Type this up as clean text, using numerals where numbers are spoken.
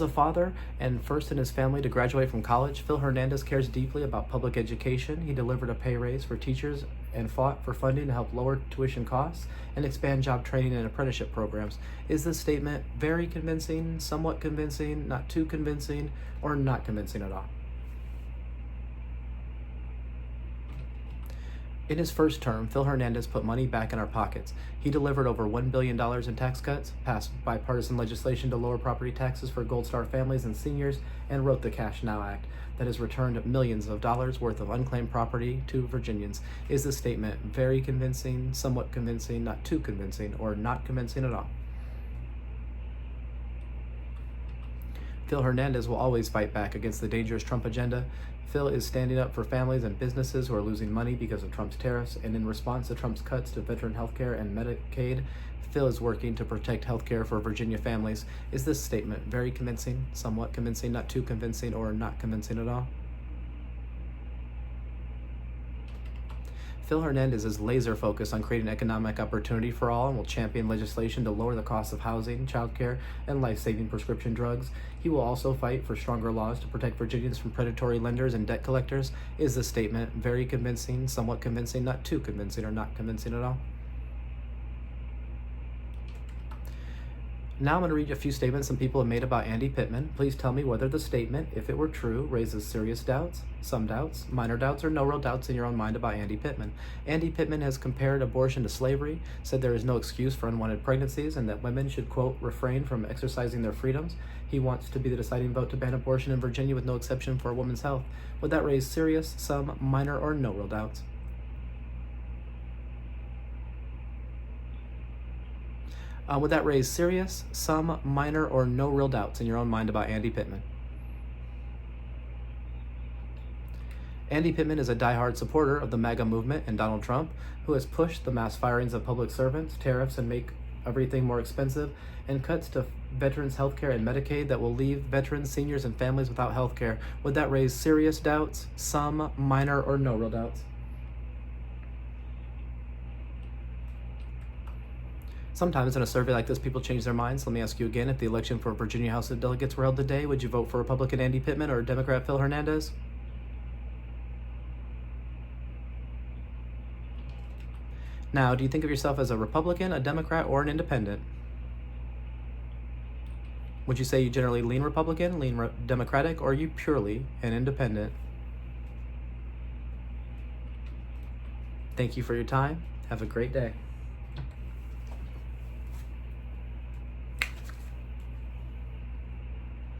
As a father and first in his family to graduate from college, Phil Hernandez cares deeply about public education. He delivered a pay raise for teachers and fought for funding to help lower tuition costs and expand job training and apprenticeship programs. Is this statement very convincing, somewhat convincing, not too convincing, or not convincing at all? In his first term, Phil Hernandez put money back in our pockets. He delivered over $1 billion in tax cuts, passed bipartisan legislation to lower property taxes for Gold Star families and seniors, and wrote the Cash Now Act that has returned millions of dollars worth of unclaimed property to Virginians. Is this statement very convincing, somewhat convincing, not too convincing, or not convincing at all? Phil Hernandez will always fight back against the dangerous Trump agenda. Phil is standing up for families and businesses who are losing money because of Trump's tariffs, and in response to Trump's cuts to veteran health care and Medicaid, Phil is working to protect health care for Virginia families. Is this statement very convincing, somewhat convincing, not too convincing, or not convincing at all? Phil Hernandez is laser focused on creating economic opportunity for all and will champion legislation to lower the cost of housing, childcare, and life-saving prescription drugs. He will also fight for stronger laws to protect Virginians from predatory lenders and debt collectors. Is this statement very convincing, somewhat convincing, not too convincing, or not convincing at all? Now I'm going to read a few statements some people have made about Andy Pittman. Please tell me whether the statement, if it were true, raises serious doubts, some doubts, minor doubts, or no real doubts in your own mind about Andy Pittman. Andy Pittman has compared abortion to slavery, said there is no excuse for unwanted pregnancies, and that women should, quote, refrain from exercising their freedoms. He wants to be the deciding vote to ban abortion in Virginia with no exception for a woman's health. Would that raise serious, some, minor, or no real doubts? Would that raise serious, some, minor, or no real doubts in your own mind about Andy Pittman? Andy Pittman is a diehard supporter of the MAGA movement and Donald Trump, who has pushed the mass firings of public servants, tariffs, and make everything more expensive, and cuts to veterans' health care and Medicaid that will leave veterans, seniors, and families without health care. Would that raise serious doubts, some, minor, or no real doubts? Sometimes in a survey like this, people change their minds. Let me ask you again, if the election for Virginia House of Delegates were held today, would you vote for Republican Andy Pittman or Democrat Phil Hernandez? Now, do you think of yourself as a Republican, a Democrat, or an independent? Would you say you generally lean Republican, lean Democratic, or are you purely an independent? Thank you for your time. Have a great day.